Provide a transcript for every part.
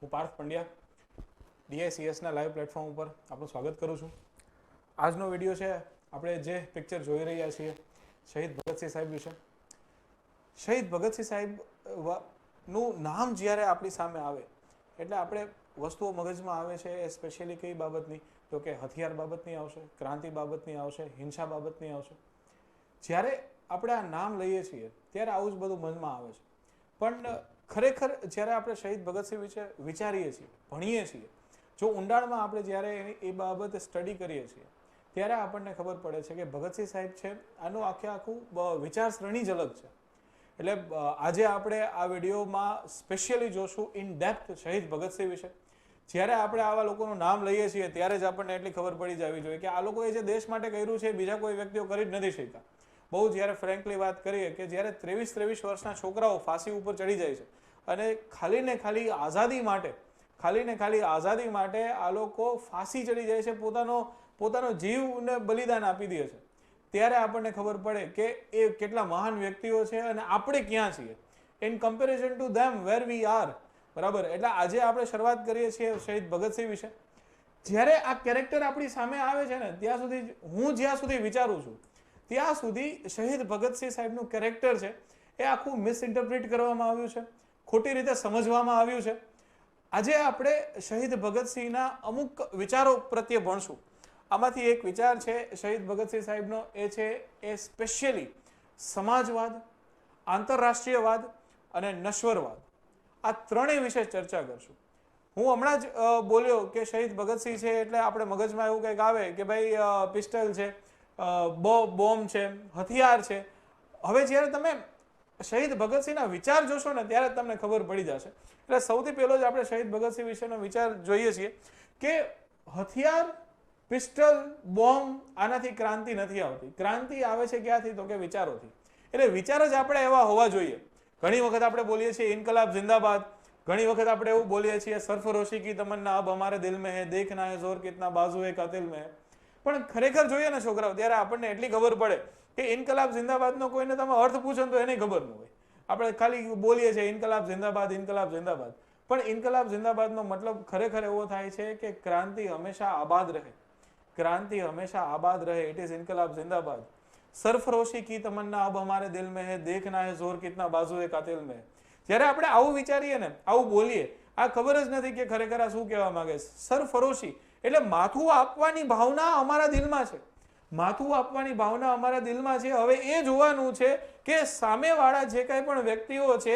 હું Parth Pandya ડીઆઈસીએસના live platform ઉપર આપનું સ્વાગત કરું છું. આજનો વિડીયો છે આપણે જે પિક્ચર જોઈ રહ્યા છીએ શહીદ ભગતસિંહ સાહેબ વિશે. શહીદ ભગતસિંહ સાહેબનું નામ જ્યારે આપણી સામે આવે એટલે આપણે વસ્તુઓ મગજમાં આવે છે એ સ્પેશિયલી કઈ બાબતની, તો કે હથિયાર બાબતની આવશે, ક્રાંતિ બાબતની આવશે, હિંસા બાબતની આવશે. જ્યારે આપણે આ નામ લઈએ છીએ ત્યારે આવું જ બધું મનમાં આવે છે. પણ ખરેખર જ્યારે આપણે શહીદ ભગતસિંહ વિશે વિચારીએ છીએ, ભણીએ છીએ, જો ઊંડાણમાં આપણે જ્યારે એ બાબતે સ્ટડી કરીએ છીએ ત્યારે આપણને ખબર પડે છે કે ભગતસિંહ સાહેબ છે આનું આખું વિચાર શ્રેણી જ અલગ છે. એટલે આજે આપણે આ વિડીયોમાં સ્પેશિયલી જોશું ઇન ડેપ્થ શહીદ ભગતસિંહ વિશે. જ્યારે આપણે આવા લોકોનું નામ લઈએ છીએ ત્યારે જ આપણને એટલી ખબર પડી જવી જોઈએ કે આ લોકોએ જે દેશ માટે કર્યું છે બીજા કોઈ વ્યક્તિઓ કરી જ નથી શક્યા. બહુ જ્યારે ફ્રેન્કલી વાત કરીએ કે જ્યારે 23 વર્ષના છોકરાઓ ફાંસી ઉપર ચડી જાય છે અને ખાલી ને ખાલી આઝાદી માટે આ લોકો ફાંસી ચડી જાય છે, પોતાનો જીવને બલિદાન આપી દે છે, ત્યારે આપણને ખબર પડે કે એ કેટલા મહાન વ્યક્તિઓ છે અને આપણે ક્યાં છીએ in comparison to them where we are. બરાબર. એટલે આજે આપણે શરૂઆત કરીએ છીએ શહીદ ભગતસિંહ વિશે. જ્યારે આ કેરેક્ટર આપણી સામે આવે છે ને ત્યાં સુધી જ્યાં સુધી વિચારું છું ત્યાં સુધી શહીદ ભગતસિંહ સાહેબનું કેરેક્ટર છે એ આખું મિસઇન્ટરપ્રિટ કરવામાં આવ્યું છે, ખોટી રીતે સમજવામાં આવ્યું છે. આજે આપણે શહીદ ભગતસિંહના અમુક વિચારો પ્રત્યે ભણશું. આમાંથી એક વિચાર છે શહીદ ભગતસિંહ સાહેબનો, એ છે એ સ્પેશિયલી સમાજવાદ, આંતરરાષ્ટ્રીયવાદ અને નશ્વરવાદ. આ ત્રણેય વિશે ચર્ચા કરશું. હું હમણાં જ બોલ્યો કે શહીદ ભગતસિંહ છે એટલે આપણે મગજમાં એવું કંઈક આવે કે ભાઈ પિસ્ટલ છે, બોમ્બ છે, હથિયાર છે. હવે જ્યારે તમે શહીદ ભગતસિંહના વિચાર જોશો ને ત્યારે તમને ખબર પડી જશે. એટલે સૌથી પહેલો જ આપણે શહીદ ભગતસિંહ વિશેનો વિચાર જોઈએ છીએ કે હથિયાર, પિસ્ટલ, બોમ્બ, આનાથી ક્રાંતિ નથી આવતી. ક્રાંતિ આવે છે ક્યાંથી? તો કે વિચારોથી. એટલે વિચાર જ આપણે એવા હોવા જોઈએ. ઘણી વખત આપણે બોલીએ છીએ ઇન્કલાબ જિંદાબાદ, ઘણી વખત આપણે એવું બોલીએ છીએ સરફરોશી કી તમન્ના અબ હમારે દિલ में है, देखना है जोर कितना बाजू है कातिल में है. પણ ખરેખર જોઈએ ને છોકરાઓ ત્યારે આપણને એટલી ખબર પડે કે ઇન્કલાબ જિંદાબાદનો કોઈને તમે અર્થ પૂછો તો એને ખબર ન હોય. આપણે ખાલી બોલીએ છીએ ઇન્કલાબ જિંદાબાદ, ઇન્કલાબ જિંદાબાદ. પણ ઇન્કલાબ જિંદાબાદનો મતલબ ખરેખર એવો થાય છે કે ક્રાંતિ હંમેશા આબાદ રહે, ક્રાંતિ હંમેશા આબાદ રહે. ઇટ ઇઝ ઇન્કલાબ જિંદાબાદ. સરફરોશી કી તમન્ના અબ હમારે દિલ में है, देखना है जोर कितना बाजू है कातिल में. જ્યારે આપણે આવું વિચારીએ ને, આવું બોલીએ, આ ખબર જ નથી કે ખરેખર આ શું કહેવા માંગે છે. સરફરોશી એટલે માથું આપવાની ભાવના અમારા દિલમાં છે, માથું આપવાની ભાવના અમારા દિલમાં છે. હવે એ જોવાનું છે કે સામેવાળા જે કાંઈ પણ વ્યક્તિઓ છે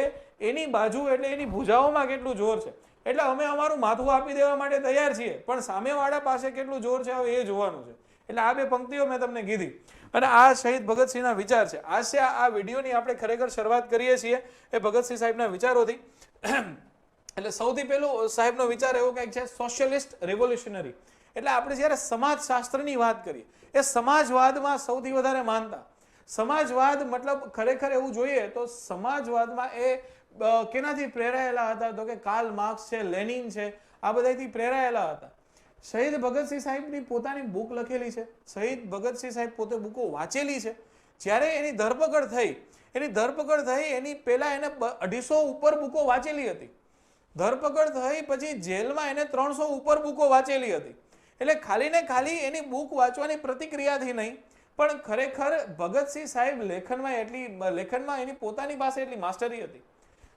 એની બાજુ એટલે એની ભુજાઓમાં કેટલું જોર છે. એટલે અમે અમારું માથું આપી દેવા માટે તૈયાર છીએ, પણ સામેવાળા પાસે કેટલું જોર છે હવે એ જોવાનું છે. એટલે આ બે પંક્તિઓ મેં તમને કીધી અને આ શહીદ ભગતસિંહના વિચાર છે. આ વિડીયોની આપણે ખરેખર શરૂઆત કરીએ છીએ એ ભગતસિંહ સાહેબના વિચારોથી. એટલે સૌથી પહેલો સાહેબનો વિચાર એવો કંઈક છે સોશિયલિસ્ટ રિવોલ્યુશનરી. એટલે આપણે જ્યારે સમાજશાસ્ત્રની વાત કરીએ એ સમાજવાદમાં સૌથી વધારે માનતા. સમાજવાદ મતલબ ખરેખર એવું જોઈએ તો સમાજવાદમાં એ કેનાથી પ્રેરાયેલા હતા? તો કે કાર્લ માર્ક્સ છે, લેનિન છે, આ બધાથી પ્રેરાયેલા હતા. શહીદ ભગતસિંહ સાહેબની પોતાની બુક લખેલી છે, શહીદ ભગતસિંહ સાહેબ પોતે બુકો વાંચેલી છે. જ્યારે એની ધરપકડ થઈ એની પહેલા એને 250 ઉપર બુકો વાંચેલી હતી. ધરપકડ થઈ પછી જેલમાં એને 300 ઉપર બુકો વાંચેલી હતી. એટલે ખાલી ને ખાલી એની બુક વાંચવાની પ્રતિક્રિયાથી નહીં, પણ ખરેખર ભગતસિંહ સાહેબ લેખનમાં એની પોતાની પાસે એટલી માસ્ટરી હતી.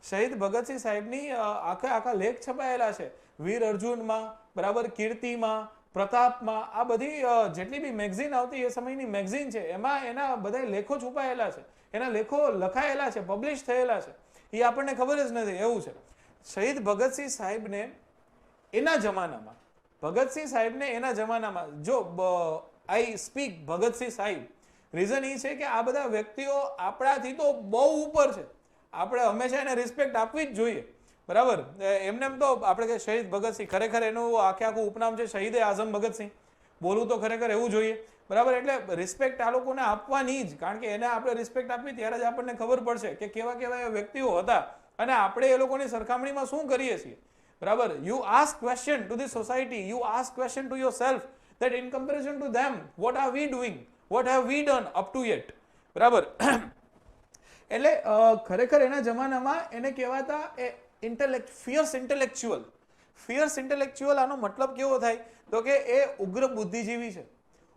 શહીદ ભગતસિંહ સાહેબની આખા લેખ છપાયેલા છે વીર અર્જુનમાં, બરાબર, કીર્તિમાં, પ્રતાપમાં. આ બધી જેટલી બી મેગઝીન આવતી એ સમયની મેગઝીન છે એમાં એના બધા લેખો છુપાયેલા છે, એના લેખો લખાયેલા છે, પબ્લિશ થયેલા છે. એ આપણને ખબર જ નથી એવું છે. શહીદ ભગતસિંહ સાહેબને એના જમાનામાં જો આઈ સ્પીક ભગતસિંહ સાહેબ, રીઝન એ છે કે આ બધા વ્યક્તિઓ આપણાથી તો બહુ ઉપર છે. આપણે હંમેશા એને રિસ્પેક્ટ આપવી જ જોઈએ. બરાબર. એમને તો આપણે કે શહીદ ભગતસિંહ, ખરેખર એનું આખું ઉપનામ છે શહીદ આઝમ ભગતસિંહ. બોલવું તો ખરેખર એવું જોઈએ. બરાબર. એટલે રિસ્પેક્ટ આ લોકોને આપવાની જ, કારણ કે એને આપણે રિસ્પેક્ટ આપવી ત્યારે જ આપણને ખબર પડશે કે કેવા કેવા વ્યક્તિઓ હતા અને આપણે એ લોકોની સરખામણીમાં શું કરીએ છીએ. બરાબર. You ask question to the society, you ask question to your self that in comparison to them what are we doing, what have we done up to yet. બરાબર. એટલે ખરેખર એના જમાનામાં એને કહેવાતા ફિયર્સ ઇન્ટેલેક્ચ્યુઅલ. ફિયર્સ ઇન્ટેલેક્ચ્યુઅલ આનો મતલબ કેવો થાય તો કે એ ઉગ્ર બુદ્ધિજીવી છે.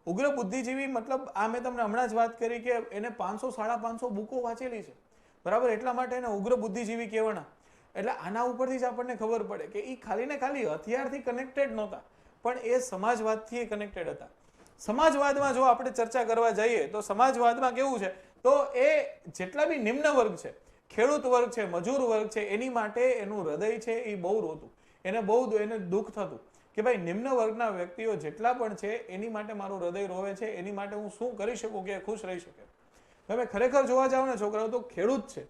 ઉગ્ર બુદ્ધિજીવી મતલબ આ મેં તમને હમણાં જ વાત કરી કે એને 500 550 બુકો વાંચેલી છે, બરાબર, એટલા માટે એને ઉગ્ર બુદ્ધિજીવી કહેવાના. એટલે આના ઉપરથી જ આપણને ખબર પડે કે એ ખાલી ને ખાલી હથિયારથી કનેક્ટેડ નહોતા, પણ એ સમાજવાદથી કનેક્ટેડ હતા. સમાજવાદમાં જો આપણે ચર્ચા કરવા જઈએ તો સમાજવાદમાં કેવું છે તો એ જેટલા બી નિમ્ન વર્ગ છે, ખેડૂત વર્ગ છે, મજૂર વર્ગ છે, એની માટે એનું હૃદય છે એ બહુ રોતું, એને દુઃખ થતું કે ભાઈ નિમ્ન વર્ગના વ્યક્તિઓ જેટલા પણ છે એની માટે મારું હૃદય રોવે છે, એની માટે હું શું કરી શકું કે ખુશ રહી શકે. તમે ખરેખર જોવા જાઓ ને છોકરાઓ તો ખેડૂત છે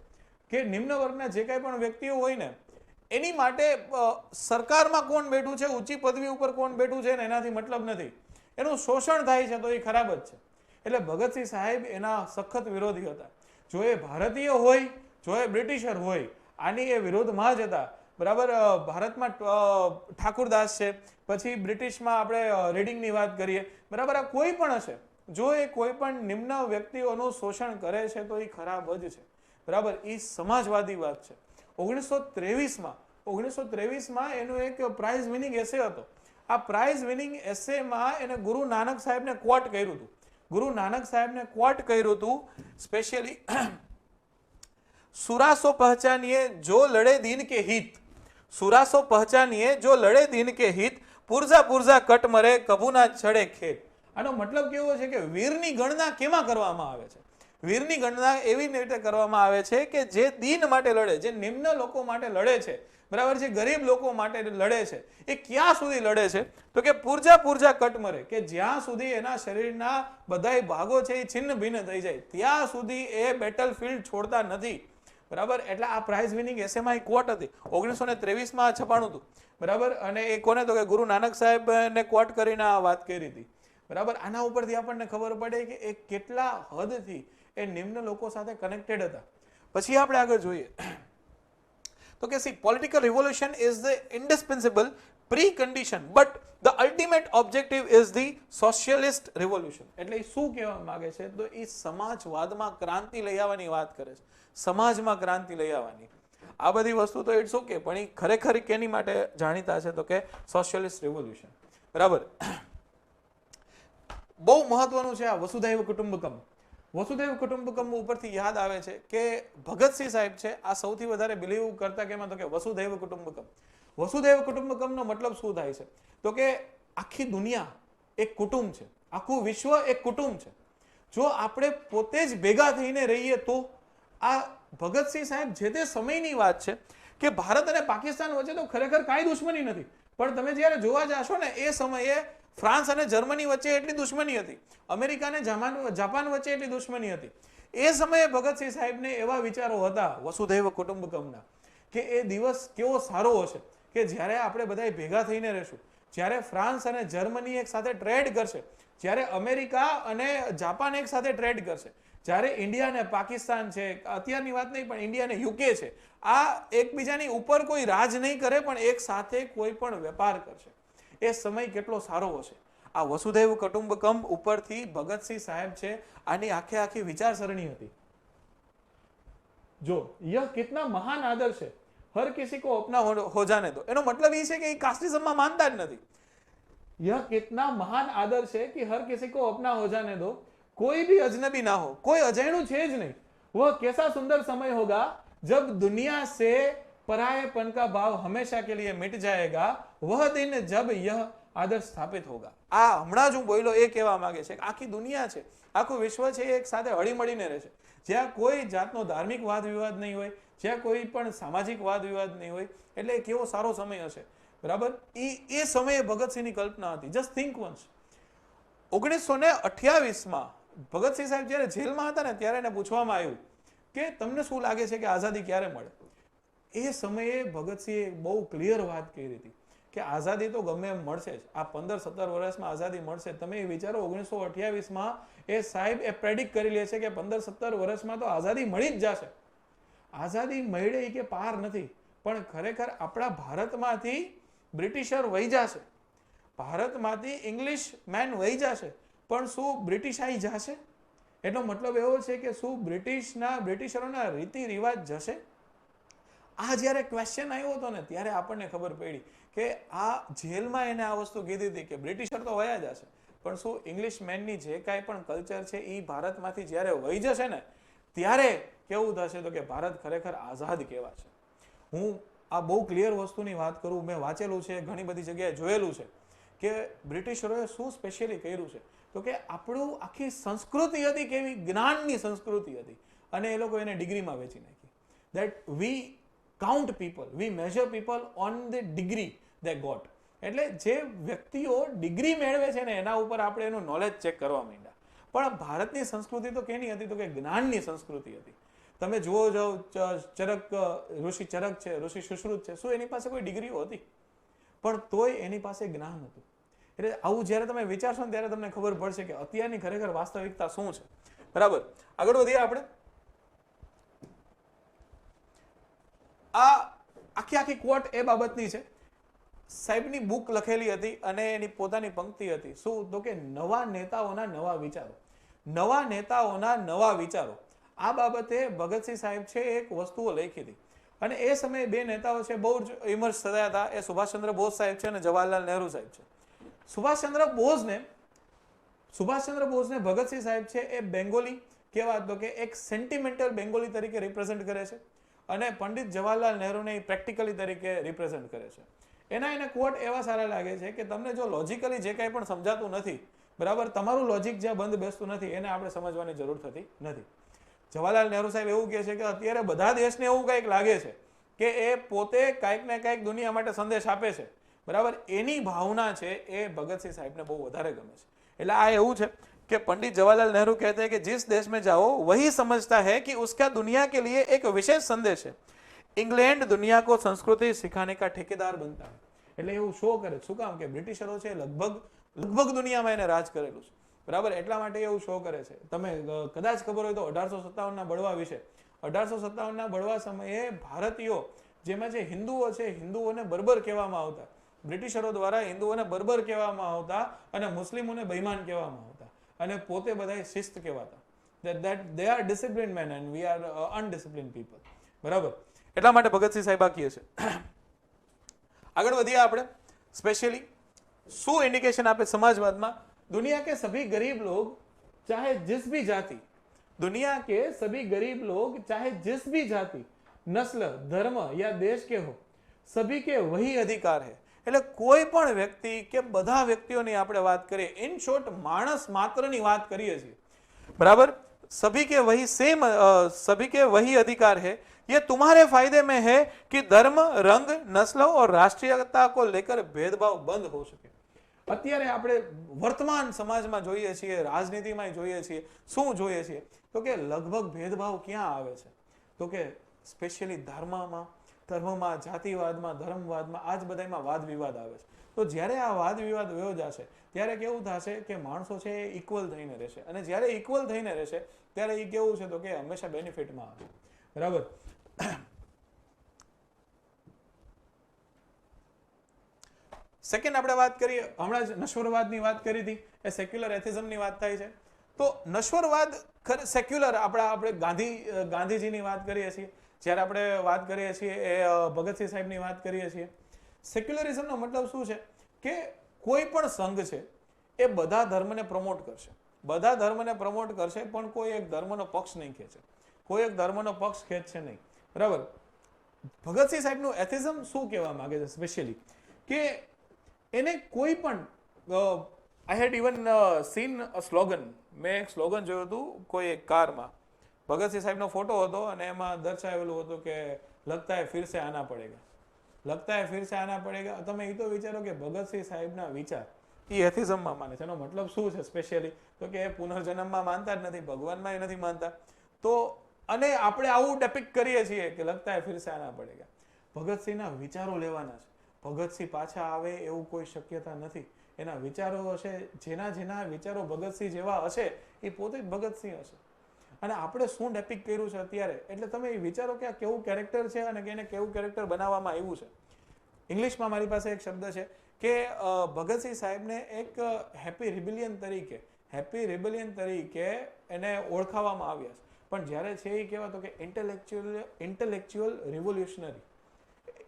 કે નિમ્ન વર્ગના જે કાંઈ પણ વ્યક્તિઓ હોય ને એની માટે સરકારમાં કોણ બેઠું છે, ઊંચી પદવી ઉપર કોણ બેઠું છે ને એનાથી મતલબ નથી, એનું શોષણ થાય છે તો એ ખરાબ જ છે. એટલે ભગતસિંહ સાહેબ એના સખત વિરોધી હતા. જો એ ભારતીય હોય, જો એ બ્રિટિશર હોય, આની એ વિરોધમાં જ હતા, બરાબર. ભારતમાં ઠાકુરદાસ છે, પછી બ્રિટિશમાં આપણે રીડિંગની વાત કરીએ, બરાબર, આ કોઈ પણ હશે, જો એ કોઈ પણ નિમ્ન વ્યક્તિઓનું શોષણ કરે છે તો એ ખરાબ જ છે, બરાબર. એ સમાજવાદી વાત છે. 1923માં એનું એક પ્રાઇઝ વિનિંગ એસે હતો. આ પ્રાઇઝ વિનિંગ એસેમાં એને ગુરુ નાનક સાહેબને ક્વોટ કર્યું હતું. ગુરુ નાનક સાહેબને ક્વોટ કર્યું હતું સ્પેશિયલી, સુરાસો પહચાનિए जो लड़े दिन के हित, सुरासो पहचानिए जो लड़े दिन के हित, पुरजा पुरजा कट मरे कभू ना चढ़े खेत. આનો મતલબ કેવો છે કે વીરની ગણના કેમાં કરવામાં આવે છે? વીરની ગણના એવી રીતે કરવામાં આવે છે કે જે દીન માટે લડે, જે નિમ્ન લોકો માટે લડે છે, બરાબર, જે ગરીબ લોકો માટે લડે છે, એ ક્યાં સુધી લડે છે તો કે પુરજા પુરજા કટ મરે, કે જ્યાં સુધી એના શરીરના બધાય ભાગો છે એ છિન્ન ભિન્ન થઈ જાય ત્યાં સુધી એ બેટલ ફિલ્ડ છોડતા નથી, બરાબર. એટલે આ પ્રાઇઝ વિનિંગ એસેમાં કોટ હતી, 1923માં છપાણું હતું, બરાબર. અને એ કોને તો કે ગુરુ નાનક સાહેબને કોટ કરીને આ વાત કરી હતી, બરાબર. આના ઉપરથી આપણને ખબર પડે કે એ કેટલા હદથી એ નિમ્ન લોકો સાથે કનેક્ટેડ હતા. પછી આપણે આગળ જોઈએ તો કે સી political revolution is the indispensable precondition but the ultimate objective is the socialist revolution. એટલે એ શું કહેવા માંગે છે તો એ સમાજવાદમાં ક્રાંતિ લઈ આવવાની વાત કરે છે, સમાજમાં ક્રાંતિ લઈ આવવાની. આ બધી વસ્તુ તો ઇટ્સ ઓકે, પણ એ ખરેખર કેની માટે જાણીતા છે તો કે સોશિયલિસ્ટ રિવોલ્યુશન, બરાબર. બહુ મહત્વનું છે આ વસુધૈવ કુટુંબકમ. વસુધૈવ કુટુંબકમ ઉપરથી યાદ આવે છે કે ભગતસિંહ સાહેબ છે આ સૌથી વધારે બિલીવ કરતા કેમાં તો કે વસુધૈવ કુટુંબકમ. વસુધૈવ કુટુંબકમનો મતલબ શું થાય છે તો કે આખી દુનિયા એક કુટુંબ છે, આખું વિશ્વ એક કુટુંબ છે. જો આપણે પોતે જ ભેગા થઈને રહીએ તો આ ભગતસિંહ સાહેબ જે તે સમયની વાત છે કે ભારત અને પાકિસ્તાન વચ્ચે તો ખરેખર કાંઈ દુશ્મની નથી, પણ તમે જ્યારે જોવા જાશો ને એ સમયે ફ્રાન્સ અને જર્મની વચ્ચે એટલી દુશ્મની હતી, અમેરિકા અને જાપાન વચ્ચે એટલી દુશ્મની હતી. એ સમયે ભગતસિંહ સાહેબને એવા વિચારો હતા વસુધૈવ કુટુંબકમના કે એ દિવસ કેવો સારો હશે કે જ્યારે આપણે બધા ભેગા થઈને રહેશું, જ્યારે ફ્રાન્સ અને જર્મની એક સાથે ટ્રેડ કરશે, જ્યારે અમેરિકા અને જાપાન એક સાથે ટ્રેડ કરશે, જ્યારે ઇન્ડિયા અને પાકિસ્તાન છે, અત્યારની વાત નહીં પણ ઇન્ડિયા અને યુકે છે, આ એકબીજાની ઉપર કોઈ રાજ નહીં કરે પણ એક સાથે કોઈ પણ વેપાર કરશે. એ સમય કેટલો સારો હશે. આ વસુધૈવ કુટુંબકમ ઉપરથી ભગતસિંહ સાહેબ છે આની આખી વિચારસરણી હતી. જો યહ કિતના મહાન આદર્શ છે, હર કિસી કો અપના હો જાને દો. એનો મતલબ એ છે કે એ કાસ્ટિઝમમાં માનતા જ નથી. યહ કિતના મહાન આદર્શ છે કે હર કિસી કો અપના હો જાને દો, कोई भी अजनबी ना हो, कोई अजैणु છે જ નહીં. वह कैसा सुंदर समय होगा जब दुनिया से परायेपन का भाव हमेशा के लिए मिट जाएगा, वह दिन जब यह आदर्श સ્થાપિત होगा. આ હમણાં જ હું બોલ્યો એ કહેવા માંગે છે કે આખી દુનિયા છે, આખું વિશ્વ છે એક સાથે હળીમળીને રહેશે, જ્યાં કોઈ જાતનો ધાર્મિક વાદ વિવાદ નહીં હોય, જ્યાં કોઈ પણ સામાજિક વાદ વિવાદ નહીં હોય. એટલે કેવો સારો સમય હશે, બરાબર. એ સમયે ભગતસિંહની કલ્પના હતી. જસ્ટ થિંક વન્સ, 1928માં ભગતસિંહ સાહેબ જ્યારે જેલમાં હતા ને ત્યારે એને પૂછવામાં આવ્યું કે તમને શું લાગે છે કે આઝાદી ક્યારે મળે. એ સમયે ભગતસિંહે બહુ ક્લિયર વાત કરી હતી કે આઝાદી તો ગમે એમ મળશે જ, આ 15-17 વર્ષમાં આઝાદી મળશે. તમે એ વિચારો 1928માં એ સાહેબ એ પ્રેડિક્ટ કરી લે છે કે 15-17 વર્ષમાં તો આઝાદી મળી જ જશે. આઝાદી મળે કે પાર નથી, પણ ખરેખર આપણા ભારતમાંથી બ્રિટિશર વહી જશે, ભારતમાંથી ઇંગ્લિશ મેન વહી જશે, પણ શું બ્રિટિશ આવી જશે? એનો મતલબ એવો છે કે શું બ્રિટિશરોના રીતિ રિવાજ જશે? આ જ્યારે ક્વેશ્ચન આવ્યો હતો ને ત્યારે આપણને ખબર પડી કે આ જેલમાં એને આ વસ્તુ કીધી હતી કે બ્રિટિશર તો વયા જશે, પણ શું ઇંગ્લિશ મેનની જે કાંઈ પણ કલ્ચર છે એ ભારતમાંથી જ્યારે વહી જશે ને ત્યારે કેવું થશે તો કે ભારત ખરેખર આઝાદ કહેવાશે. હું આ બહુ ક્લિયર વસ્તુની વાત કરું, મેં વાંચેલું છે, ઘણી બધી જગ્યાએ જોયેલું છે કે બ્રિટિશરોએ શું સ્પેશિયલી કર્યું છે તો કે આપણું આખી સંસ્કૃતિ હતી કેવી જ્ઞાનની સંસ્કૃતિ હતી અને એ લોકો એને ડિગ્રીમાં વેચી નાખી. That we count people, we measure people on the degree they got. એટલે જે વ્યક્તિઓ ડિગ્રી મેળવે છે ને એના ઉપર આપણે એનું નોલેજ ચેક કરવા માંડ્યા. પણ ભારતની સંસ્કૃતિ તો કેની હતી તો કે જ્ઞાનની સંસ્કૃતિ હતી. તમે જુઓ જાઓ ચરક, ઋષિ ચરક છે, ઋષિ સુશ્રુત છે, શું એની પાસે કોઈ ડિગ્રીઓ હતી? પણ તોય એની પાસે જ્ઞાન હતું. એટલે આવું જ્યારે તમે વિચારશો ને ત્યારે તમને ખબર પડશે કે અત્યારની ખરેખર વાસ્તવિકતા શું છે. બરાબર, આગળ વધીએ આપણે. આ આખી કોટ એ બાબતની છે. સાહેબની બુક લખેલી હતી અને એની પોતાની પંક્તિ હતી. શું તો કે નવા નેતાઓના નવા વિચારો, નવા નેતાઓના નવા વિચારો. આ બાબતે ભગતસિંહ સાહેબ છે એક વસ્તુઓ લખી હતી અને એ સમયે બે નેતાઓ છે બહુ જ ઇમર્સ થયા હતા. એ સુભાષચંદ્ર બોઝ સાહેબ છે અને જવાહરલાલ નહેરુ સાહેબ છે. સુભાષચંદ્ર બોઝને ભગતસિંહ સાહેબ છે એ બેંગોલી કેવા તો કે એક સેન્ટિમેન્ટલ બેંગોલી તરીકે રિપ્રેઝેન્ટ કરે છે અને પંડિત જવાહરલાલ નહેરુને એ પ્રેક્ટિકલી તરીકે રિપ્રેઝેન્ટ કરે છે. એને કોટ એવા સારા લાગે છે કે તમને જો લોજિકલી જે કાંઈ પણ સમજાતું નથી, બરાબર, તમારું લોજિક જ્યાં બંધ બેસતું નથી એને આપણે સમજવાની જરૂર થતી નથી. જવાહરલાલ નહેરુ સાહેબ એવું કહે છે કે અત્યારે બધા દેશને એવું કંઈક લાગે છે કે એ પોતે કાંઈક ને કાંઈક દુનિયા માટે સંદેશ આપે છે, બરાબર. એની ભાવના છે એ ભગતસિંહ સાહેબને બહુ વધારે ગમે છે. એટલે આ એવું છે कि पंडित जवाहरलाल नेहरू कहते हैं कि जिस देश में जाओ वही समझता है कि उसका दुनिया के लिए एक विशेष संदेश है. इंग्लैंड दुनिया को संस्कृति सिखाने का ठेकेदार बनता है. એટલે એવું શો કરે. શું કામ કે બ્રિટિશરો છે લગભગ દુનિયામાં એને રાજ કરેલું છે, બરાબર. એટલા માટે એવું શો કરે છે. તમે કદાચ ખબર હોય તો 1857 ના બળવા વિશે, 1857 ના બળવા સમયે ભારતીયો જેમાં જે હિન્દુઓ છે, હિન્દુઓને બર્બર કહેવામાં આવતા, બ્રિટિશરો દ્વારા હિન્દુઓને બર્બર કહેવામાં આવતા અને મુસ્લિમોને બેઈમાન કહેવામાં આવતા અને પોતે બધા શિસ્ત કહેવાતા. that they are disciplined men and we are undisciplined people, બરાબર. એટલા માટે ભગતસિંહ સાહેબ આ કહે છે. આગળ વધીએ આપણે. સ્પેશિયલી શું ઇન્ડિકેશન આપે સમાજવાદમાં? दुनिया के सभी गरीब लोग चाहे जिस भी जाति, दुनिया के सभी गरीब लोग चाहे जिस भी जाति, नस्ल, धर्म या देश के हो, सभी के वही अधिकार है. એટલે કોઈ પણ વ્યક્તિ કે બધા વ્યક્તિઓની આપણે વાત કરીએ, ઇન શોર્ટ માણસ માત્રની વાત કરીએ છીએ, બરાબર. सभी के वही सेम सभी के वही अधिकार है. ये तुम्हारे फायदे में है कि धर्म, रंग, नस्ल और राष्ट्रीयता को लेकर भेदभाव बंद हो सके. અત્યારે આપણે વર્તમાન સમાજમાં જોઈએ છીએ, રાજનીતિમાં જોઈએ છીએ, શું જોઈએ છીએ તો કે લગભગ ભેદભાવ ક્યાં આવે છે તો કે સ્પેશિયલી ધર્મમાં, જાતિવાદમાં, ધર્મવાદમાં, આ જ બધામાં વાદ વિવાદ આવે છે. તો જ્યારે આ વાદ વિવાદ વયો જશે ત્યારે કેવું થશે કે માણસો છે એ ઇક્વલ થઈને રહેશે અને જ્યારે ઇક્વલ થઈને રહેશે ત્યારે એ કેવું છે તો કે હંમેશા બેનિફિટમાં આવે, બરાબર. સેકન્ડ આપણે વાત કરીએ, હમણાં જ નશ્વરવાદની વાત કરી હતી, એ સેક્યુલર એથિઝમની વાત થાય છે. તો નશ્વરવાદ સેક્યુલર આપણે ગાંધીજીની વાત કરીએ છીએ, જ્યારે આપણે વાત કરીએ છીએ એ ભગતસિંહ સાહેબની વાત કરીએ છીએ. સેક્યુલરિઝમનો મતલબ શું છે કે કોઈ પણ સંઘ છે એ બધા ધર્મને પ્રમોટ કરશે, બધા ધર્મને પ્રમોટ કરશે, પણ કોઈ એક ધર્મનો પક્ષ નહીં ખેંચે, કોઈ એક ધર્મનો પક્ષ ખેંચશે નહીં, બરાબર. ભગતસિંહ સાહેબનું એથિઝમ શું કહેવા માંગે છે સ્પેશિયલી કે એને કોઈ પણ આઈ હેડ ઇવન સીન અ સ્લોગન, મેં એક સ્લોગન જોયું હતું કોઈ એક કારમાં, ભગતસિંહ સાહેબનો ફોટો હતો અને એમાં દર્શાવેલું હતું કે લગતા હે ફિર સે આના પડેગા, લગતા હે ફિર સે આના પડેગા. તમે એ તો વિચારો કે ભગતસિંહ સાહેબના વિચાર એ એથિઝમમાં માને છે. એનો મતલબ શું છે સ્પેશિયલી તો કે એ પુનર્જન્મમાં માનતા જ નથી, ભગવાનમાં નથી માનતા. તો અને આપણે આવું ડેપિક્ટ કરીએ છીએ કે લગતા હે ફિર સે આના પડેગા. ભગતસિંહના વિચારો લેવાના છે. ભગતસિંહ પાછા આવે એવું કોઈ શક્યતા નથી. એના વિચારો હશે, જેના વિચારો ભગતસિંહ જેવા હશે એ પોતે જ ભગતસિંહ હશે. અને આપણે શું ડેપિક્ટ કર્યું છે અત્યારે, એટલે તમે એ વિચારો કે આ કેવું કેરેક્ટર છે અને એને કેવું કેરેક્ટર બનાવવામાં આવ્યું છે. ઇંગ્લિશમાં મારી પાસે એક શબ્દ છે કે ભગતસિંહ સાહેબને એક હેપી રિબેલિયન તરીકે એને ઓળખાવવામાં આવ્યા છે. પણ જ્યારે છે એ કહેવાતો કે ઇન્ટેલેક્ચ્યુઅલ રિવોલ્યુશનરી,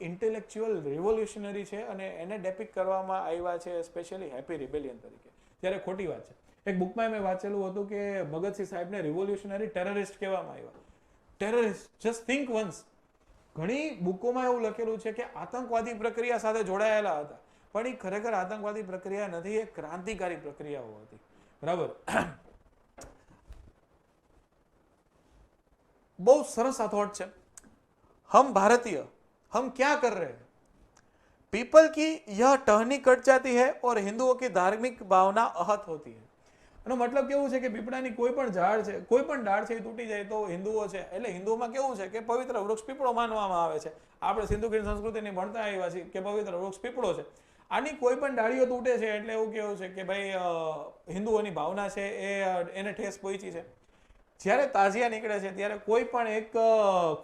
ઇન્ટેલેક્ચ્યુઅલ રિવોલ્યુશનરી છે અને એને ડેપિક કરવામાં આવ્યા છે સ્પેશિયલી હેપી રિબેલિયન તરીકે, જ્યારે ખોટી વાત છે. એક બુકમાં મેં વાંચેલું હતું કે ભગતસિંહ સાહેબને રિવોલ્યુશનરી ટેરરિસ્ટ કહેવામાં આવ્યા. Terrorist, just think once. ઘણી બુકોમાં એવું લખેલું છે કે આતંકવાદી પ્રક્રિયા સાથે જોડાયેલા હતા, પણ એ ખરેખર આતંકવાદી પ્રક્રિયા નથી, એ ક્રાંતિકારી પ્રક્રિયાઓ હતી. બરાબર. બહુ સરસ આ થોટ છે. हम भारतीय, हम क्या कर रहे हैं? पीपल की यह टहनी कट जाती है और हिंदुओं की धार्मिक भावना आहत होती है. એનો મતલબ કેવું છે કે પીપળાની કોઈ પણ ઝાડ છે, કોઈ પણ ડાળ છે એ તૂટી જાય તો હિન્દુઓ છે, એટલે હિન્દુઓમાં કેવું છે કે પવિત્ર વૃક્ષ પીપળો માનવામાં આવે છે. આપણે સિંધુ ખીણ સંસ્કૃતિની ભણતા આવ્યા છીએ કે પવિત્ર વૃક્ષ પીપળો છે. આની કોઈ પણ ડાળીઓ તૂટે છે એટલે એવું કેવું છે કે ભાઈ હિન્દુઓની ભાવના છે એને ઠેસ પહોંચી છે. જ્યારે તાજિયા નીકળે છે ત્યારે કોઈ પણ એક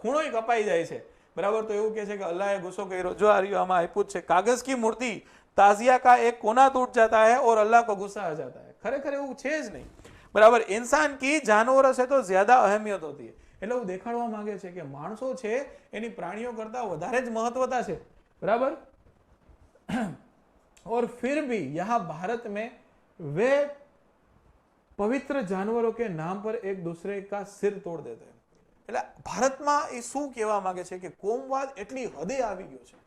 ખૂણો કપાઈ જાય છે, બરાબર, તો એવું કહે છે કે અલ્લાહે ગુસ્સો કર્યો. જો આ રહ્યું આમાં આપ્યું છે, કાગઝ કી મૂર્તિ તાજિયા કા એક કોના टूट जाता है और अल्लाह को गुस्सा आ जाता है. ખરેખર એવું છે જ નહીં, બરાબર. ઇન્સાન કી જાનવરો છે તો જ્યાદા અહેમિયત હોતી है. એટલે હું દેખાડવા માંગે છે કે માણસો છે એની પ્રાણીઓ કરતા વધારે જ મહત્વતા છે, બરાબર. और फिर भी यहाँ भारत में वे पवित्र जानवरों के नाम पर एक दूसरे का सिर तोड़ देते हैं. એટલે ભારતમાં એ શું કહેવા માંગે છે કે કોમવાદ એટલી હદે આવી ગયો છે,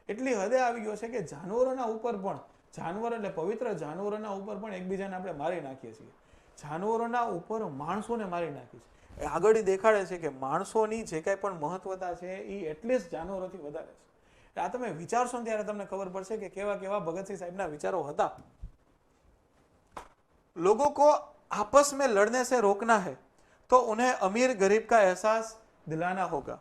એટલી હદે આવી ગયો છે કે જાનવરોના ઉપર પણ, જાનવર એટલે પવિત્ર જાનવરોના ઉપર પણ એકબીજાને આપણે મારી નાખીએ છીએ. જાનવરોના ઉપર માણસોને મારી નાખીએ છીએ. એ આગળ દેખાડે છે કે માણસોની જે કાંઈ પણ મહત્વતા છે એ એટલીસ્ટ જાનવરોથી વધારે છે. આ તમે વિચારશો ને ત્યારે તમને ખબર પડશે કે કેવા કેવા ભગતસિંહ સાહેબના વિચારો હતા. लोगों को आपस में लड़ने से रोकना है तो उन्हें अमीर गरीब का एहसास दिलाना होगा.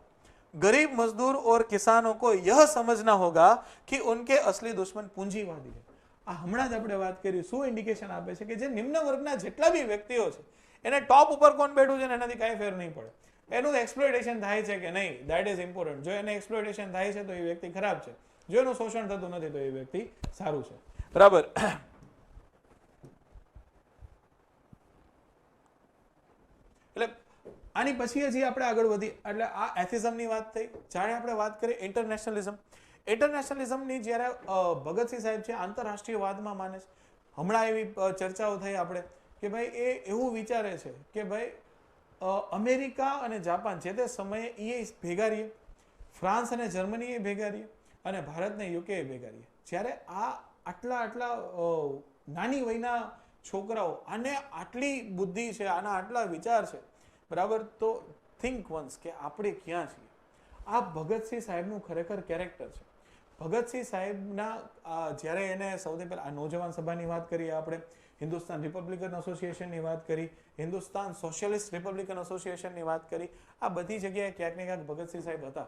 गरीब मजदूर और किसानों को यह समझना होगा कि उनके असली दुश्मन पूंजीवादी है. આ હમણાં જ આપણે વાત કરી, શું ઇન્ડિકેશન આપે છે કે જે નિમ્ન વર્ગના જેટલા બી વ્યક્તિઓ છે એને ટોપ ઉપર કોણ બેઠું છે ને એનાથી કાંઈ ફેર નહીં પડે. એનું એક્સપ્લોઇટેશન થાય છે કે નહીં, દેટ ઇઝ ઇમ્પોર્ટન્ટ. જો એને એક્સપ્લોઇટેશન થાય છે તો એ વ્યક્તિ ખરાબ છે, જો એનું શોષણ થતું નથી તો એ વ્યક્તિ સારું છે, બરાબર. એટલે આની પછી હજી આપણે આગળ વધી, એટલે આ એથિઝમની વાત થઈ. જ્યારે આપણે વાત કરીએ ઇન્ટરનેશનલિઝમ, ઇન્ટરનેશનલિઝમની જ્યારે ભગતસિંહ સાહેબ છે આંતરરાષ્ટ્રીયવાદમાં માને છે. હમણાં એવી ચર્ચાઓ થઈ આપણે કે ભાઈ એ એવું વિચારે છે કે ભાઈ અમેરિકા અને જાપાન જે તે સમયે એ ભેગા રહીએ, ફ્રાન્સ અને જર્મની એ ભેગા રહીએ અને ભારત ને યુકે એ ભેગા રહીએ. જ્યારે આ આટલા નાની વયના છોકરાઓ, આને આટલી બુદ્ધિ છે, આના આટલા વિચાર છે, બરાબર, તો થિંક વન્સ કે આપણે ક્યાં છીએ. આ ભગતસિંહ સાહેબનું ખરેખર કેરેક્ટર છે. ભગતસિંહ સાહેબના જ્યારે એને સૌથી પહેલા આ નૌજવાન સભાની વાત કરીએ આપણે, હિન્દુસ્તાન રિપબ્લિકન એસોસિએશનની વાત કરી, હિન્દુસ્તાન સોશિયલિસ્ટ રિપબ્લિકન એસોસિએશનની વાત કરી, આ બધી જગ્યાએ ક્યાંક ને ક્યાંક ભગતસિંહ સાહેબ હતા,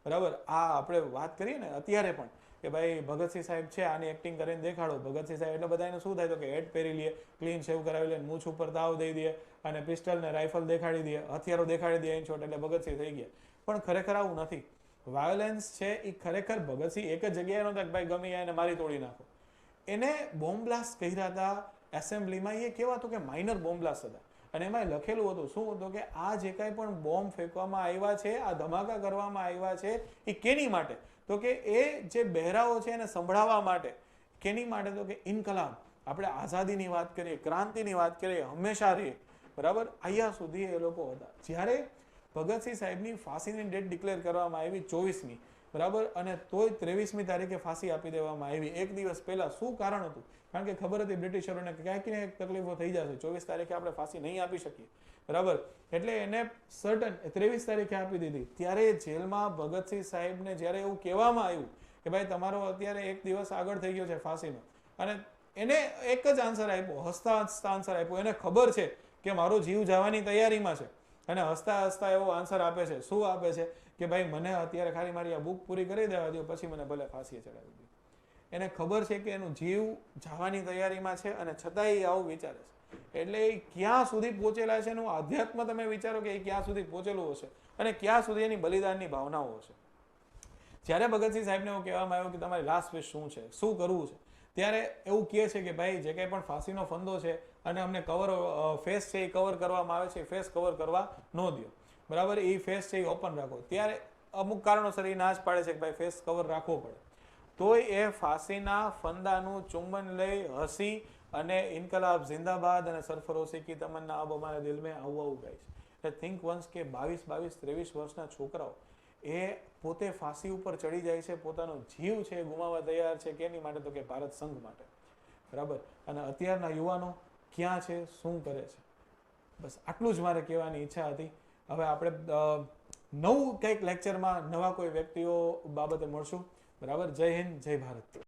બરાબર. આ આપણે વાત કરીએ ને અત્યારે પણ કે ભાઈ ભગતસિંહ સાહેબ છે, આની એક્ટિંગ કરીને દેખાડો. ભગતસિંહ સાહેબ એટલે બધા એને શું થાય તો કે હેટ પહેરી લે, ક્લીન શેવ કરાવી લે, મૂછ ઉપર તાવ દઈ દે અને પિસ્ટલ ને રાઇફલ દેખાડી દે, હથિયારો દેખાડી દે, ઇન શોર્ટ એટલે ભગતસિંહ થઈ ગયા. પણ ખરેખર આવું નથી. વાયોલન્સ છે એ ખરેખર ભગતસિંહ એક જ જગ્યાએ નહોતા કે ભાઈ ગમે એને મારી તોડી નાખો. એને બોમ્બ બ્લાસ્ટ કર્યા હતા એસેમ્બલીમાં. એ કેવા હતું કે માઇનર બોમ્બ બ્લાસ્ટ હતા અને એમાં લખેલું હતું શું હતું કે આ જે કાંઈ પણ બોમ્બ ફેંકવામાં આવ્યા છે, આ ધમાકા કરવામાં આવ્યા છે, એ કેની માટે? તો કે એ જે બહેરાઓ છે એને સંભળાવવા માટે. કેની માટે? તો કે ઇન્કલાબ, આપણે આઝાદીની વાત કરીએ, ક્રાંતિની વાત કરીએ, હંમેશા રહીએ, બરાબર. અહીંયા સુધી એ લોકો હતા. જ્યારે ભગતસિંહ સાહેબની ફાંસીની ડેટ ડિક્લેર કરવામાં આવી 24મી, બરાબર, અને તોય 23મી તારીખે ફાંસી આપી દેવામાં આવી. એક દિવસ પહેલા. શું કારણ હતું? કારણ કે ખબર હતી બ્રિટિશરોને કે ક્યાંક ને ક્યાંક તકલીફો થઈ જશે, 24 તારીખે આપણે ફાંસી નહીં આપી શકીએ, બરાબર. એટલે એને સર્ટન 23 તારીખે આપી દીધી. ત્યારે જેલમાં ભગતસિંહ સાહેબને જ્યારે એવું કહેવામાં આવ્યું કે ભાઈ તમારો અત્યારે એક દિવસ આગળ થઈ ગયો છે ફાંસીનો, અને એને એક જ આન્સર આપ્યો, હસતા હસતા આન્સર આપ્યો. એને ખબર છે કે મારો જીવ જવાની તૈયારીમાં છે અને હસતા હસતા એવો આન્સર આપે છે. શું આપે છે? કે ભાઈ મને અત્યારે ખાલી મારી આ બુક પૂરી કરી દેવા દો, પછી મને ભલે ફાંસીએ ચડાવી દો. એને ખબર છે કે એનું જીવ જવાની તૈયારીમાં છે અને છતાંય એ આવું વિચારે છે. એટલે એ ક્યાં સુધી પહોંચેલા છે એનું આધ્યાત્મ તમે વિચારો કે એ ક્યાં સુધી પહોંચેલું હશે અને ક્યાં સુધી એની બલિદાનની ભાવનાઓ હશે. જ્યારે ભગતસિંહ સાહેબને એવું કહેવામાં આવ્યું કે તમારી લાસ્ટ વિશ શું છે, શું કરવું છે, ત્યારે એવું કહે છે કે ભાઈ જે કંઈ પણ ફાંસીનો ફંદો છે અને અમને ફેસ છે એ કવર કરવામાં આવે છે, ફેસ કવર કરવા ન દો, બરાબર. એ ફેસ છે એ ઓપન રાખો. ત્યારે અમુક કારણોસર એ ના જ પાડે છે કે ભાઈ ફેસ કવર રાખવો પડે, તોય એ ફાંસીના ફંદાનું ચુંબન લઈ હસી અને ઇન્કલાબ જિંદાબાદ અને સરફરોશી કી તમન્ના અબ હમારે દિલ મેં આવું આવું ગાય છે. એટલે થિંક વન્સ કે 22-23 વર્ષના છોકરાઓ એ પોતે ફાંસી ઉપર ચડી જાય છે, પોતાનો જીવ છે ગુમાવવા તૈયાર છે, કેની માટે? તો કે ભારત સંઘ માટે, બરાબર. અને અત્યારના યુવાનો ક્યાં છે, શું કરે છે? બસ આટલું જ મારે કહેવાની ઈચ્છા હતી. હવે આપણે નવું કંઈક લેક્ચરમાં નવા કોઈ વ્યક્તિઓ બાબતે મળશું, બરાબર. જય હિન્દ, જય ભારત.